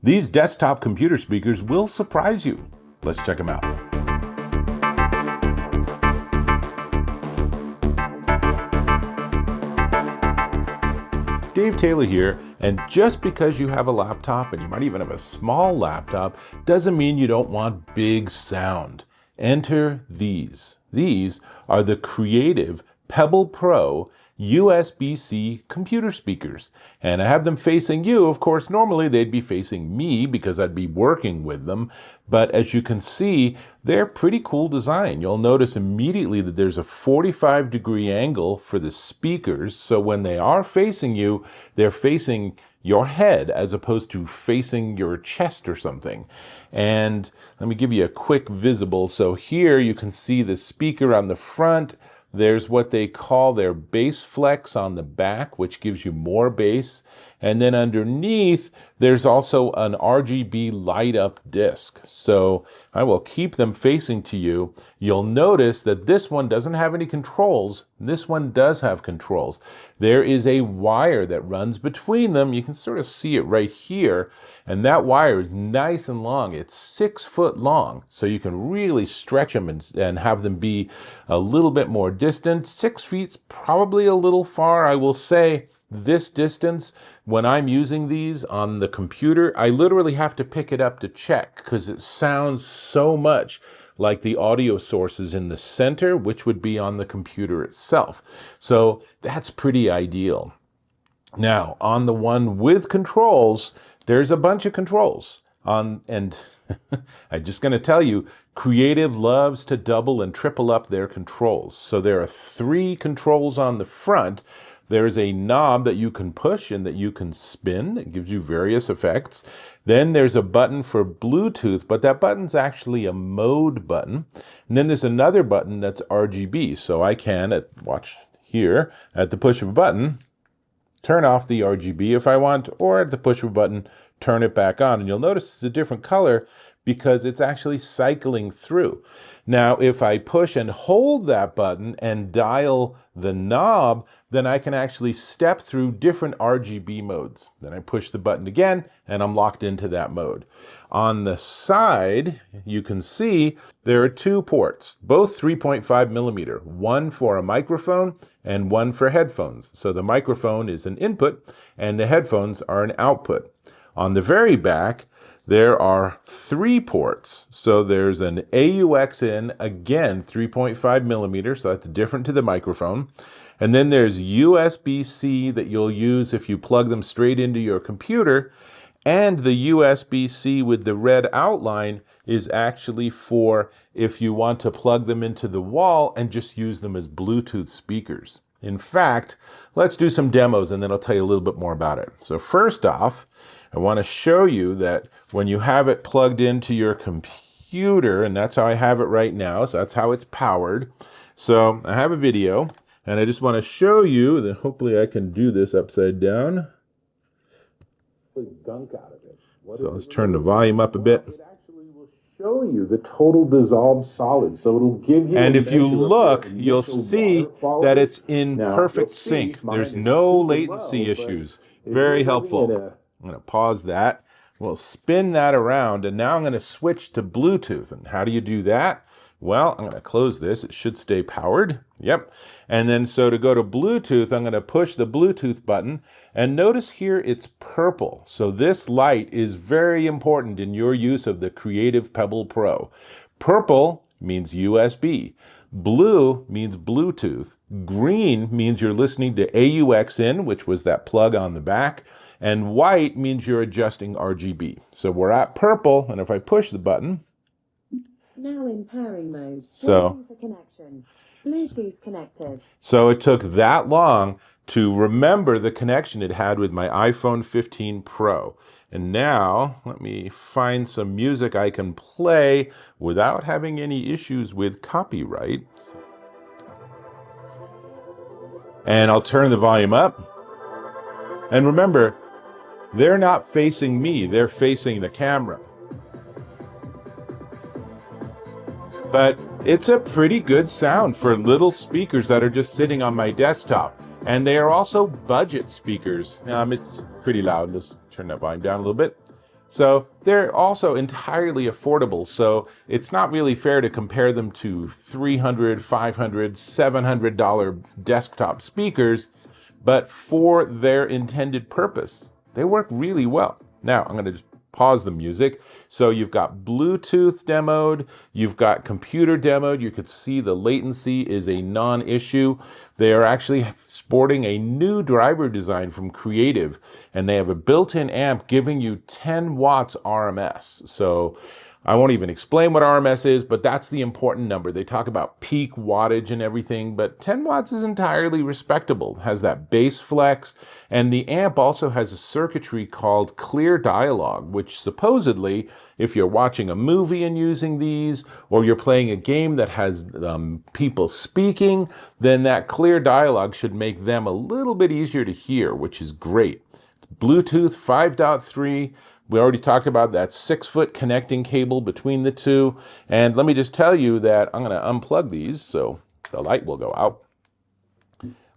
These desktop computer speakers will surprise you. Let's check them out. Dave Taylor here, and just because you have a laptop, and you might even have a small laptop, doesn't mean you don't want big sound. Enter these. These are the creative Pebble Pro USB-C computer speakers. And I have them facing you. Of course, normally they'd be facing me because I'd be working with them. But as you can see, they're pretty cool design. You'll notice immediately that there's a 45-degree angle for the speakers. So when they are facing you, they're facing your head as opposed to facing your chest or something. And let me give you a quick visible. So here you can see the speaker on the front. There's what they call their bass flex on the back, which gives you more bass. And then underneath, there's also an RGB light up disc. So I will keep them facing to you. You'll notice that this one doesn't have any controls. This one does have controls. There is a wire that runs between them. You can sort of see it right here. And that wire is nice and long. It's 6 foot long. So you can really stretch them and have them be a little bit more distant. 6 feet's probably a little far. I will say this distance, when I'm using these on the computer, I literally have to pick it up to check because it sounds so much like the audio sources in the center, which would be on the computer itself. So that's pretty ideal. Now, on the one with controls, there's a bunch of controls. And I'm just going to tell you, Creative loves to double and triple up their controls. So there are 3 controls on the front. There's a knob that you can push and that you can spin. It gives you various effects. Then there's a button for Bluetooth, but that button's actually a mode button. And then there's another button that's RGB. So I can, watch here, at the push of a button, turn off the RGB if I want, or at the push of a button, turn it back on. And you'll notice it's a different color because it's actually cycling through. Now, if I push and hold that button and dial the knob, then I can actually step through different RGB modes. Then I push the button again, and I'm locked into that mode. On the side, you can see there are 2 ports, both 3.5 millimeter, one for a microphone and one for headphones. So the microphone is an input, and the headphones are an output. On the very back, there are 3 ports. So there's an AUX in, again, 3.5 millimeter, so that's different to the microphone. And then there's USB-C that you'll use if you plug them straight into your computer. And the USB-C with the red outline is actually for if you want to plug them into the wall and just use them as Bluetooth speakers. In fact, let's do some demos and then I'll tell you a little bit more about it. So first off, I want to show you that when you have it plugged into your computer, and that's how I have it right now, so that's how it's powered. So I have a video, and I just want to show you that hopefully I can do this upside down. Gunk out of it. So let's turn the volume up a bit. It actually will show you the total dissolved solid, so it'll give you. And if you look, you'll see that it's in perfect sync. There's no latency issues. Very helpful. I'm going to pause that. We'll spin that around, and now I'm going to switch to Bluetooth. And how do you do that? Well, I'm going to close this. It should stay powered. Yep. And then so to go to Bluetooth, I'm going to push the Bluetooth button. And notice here it's purple. So this light is very important in your use of the Creative Pebble Pro. Purple means USB. Blue means Bluetooth. Green means you're listening to AUX in, which was that plug on the back. And white means you're adjusting RGB. So we're at purple, and if I push the button. Now in pairing mode. So, for connection. Bluetooth connected. So it took that long to remember the connection it had with my iPhone 15 Pro. And now, let me find some music I can play without having any issues with copyright. And I'll turn the volume up. And remember, they're not facing me, they're facing the camera. But it's a pretty good sound for little speakers that are just sitting on my desktop. And they are also budget speakers. It's pretty loud. Let's turn that volume down a little bit. So they're also entirely affordable. So it's not really fair to compare them to $300, $500, $700 desktop speakers, but for their intended purpose, they work really well. Now, I'm going to just pause the music. So you've got Bluetooth demoed, you've got computer demoed. You could see the latency is a non-issue. They are actually sporting a new driver design from Creative, and they have a built-in amp giving you 10 watts RMS. So I won't even explain what RMS is, but that's the important number. They talk about peak wattage and everything, but 10 watts is entirely respectable. It has that bass flex, and the amp also has a circuitry called Clear Dialogue, which supposedly, if you're watching a movie and using these, or you're playing a game that has people speaking, then that Clear Dialogue should make them a little bit easier to hear, which is great. Bluetooth 5.3. We already talked about that 6-foot connecting cable between the two. And let me just tell you that I'm going to unplug these so the light will go out.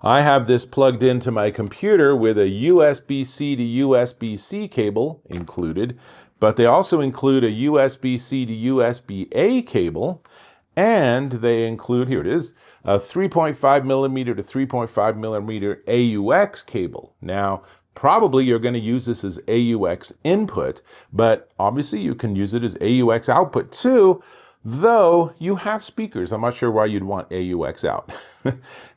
I have this plugged into my computer with a USB-C to USB-C cable included, but they also include a USB-C to USB-A cable, and they include, here it is, a 3.5 millimeter to 3.5 millimeter AUX cable. Now, probably you're going to use this as AUX input, but obviously you can use it as AUX output too, though you have speakers. I'm not sure why you'd want AUX out.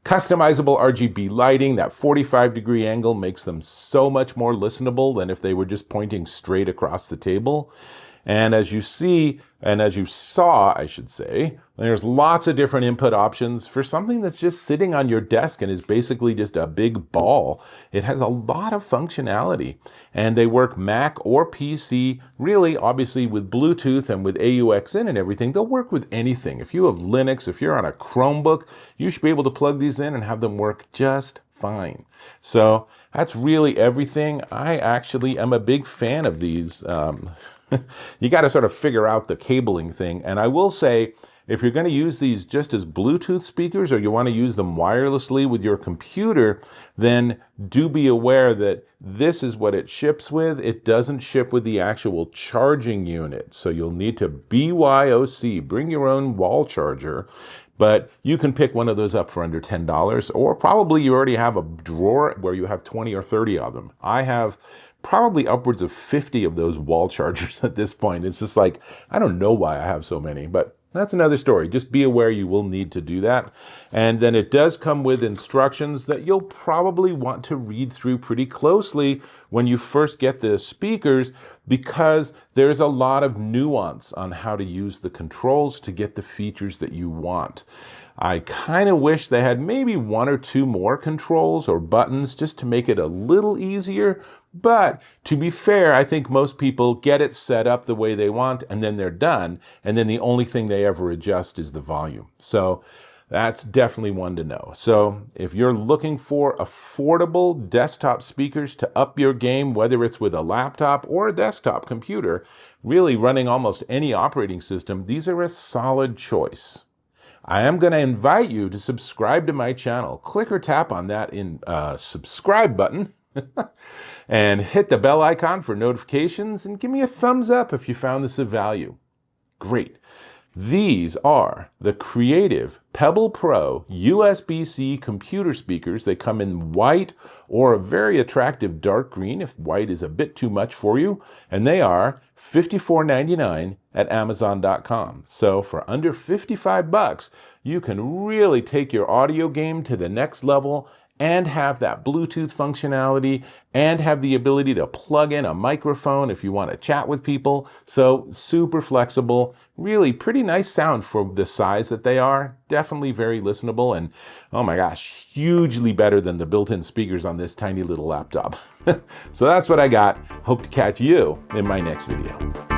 Customizable RGB lighting, that 45-degree angle makes them so much more listenable than if they were just pointing straight across the table. And as you see, and as you saw, I should say, there's lots of different input options for something that's just sitting on your desk and is basically just a big ball. It has a lot of functionality, and they work Mac or PC, really, obviously with Bluetooth and with AUX in and everything. They'll work with anything. If you have Linux, if you're on a Chromebook, you should be able to plug these in and have them work just fine. So that's really everything. I actually am a big fan of these. You got to sort of figure out the cabling thing. And I will say, if you're going to use these just as Bluetooth speakers, or you want to use them wirelessly with your computer, then do be aware that this is what it ships with. It doesn't ship with the actual charging unit. So you'll need to BYOC, bring your own wall charger. But you can pick one of those up for under $10, or probably you already have a drawer where you have 20 or 30 of them. I have probably upwards of 50 of those wall chargers at this point. It's just like, I don't know why I have so many, but that's another story. Just be aware you will need to do that. And then it does come with instructions that you'll probably want to read through pretty closely when you first get the speakers, because there's a lot of nuance on how to use the controls to get the features that you want. I kind of wish they had maybe one or two more controls or buttons just to make it a little easier. But to be fair, I think most people get it set up the way they want, and then they're done. And then the only thing they ever adjust is the volume. So that's definitely one to know. So if you're looking for affordable desktop speakers to up your game, whether it's with a laptop or a desktop computer, really running almost any operating system, these are a solid choice. I am going to invite you to subscribe to my channel. Click or tap on that subscribe button and hit the bell icon for notifications, and give me a thumbs up if you found this of value. Great. These are the Creative Pebble Pro USB-C computer speakers. They come in white or a very attractive dark green if white is a bit too much for you. And they are $54.99 at Amazon.com. So for under $55, you can really take your audio game to the next level and have that Bluetooth functionality and have the ability to plug in a microphone if you want to chat with people. So super flexible, really pretty nice sound for the size that they are. Definitely very listenable, and oh my gosh, hugely better than the built-in speakers on this tiny little laptop. So that's what I got. Hope to catch you in my next video.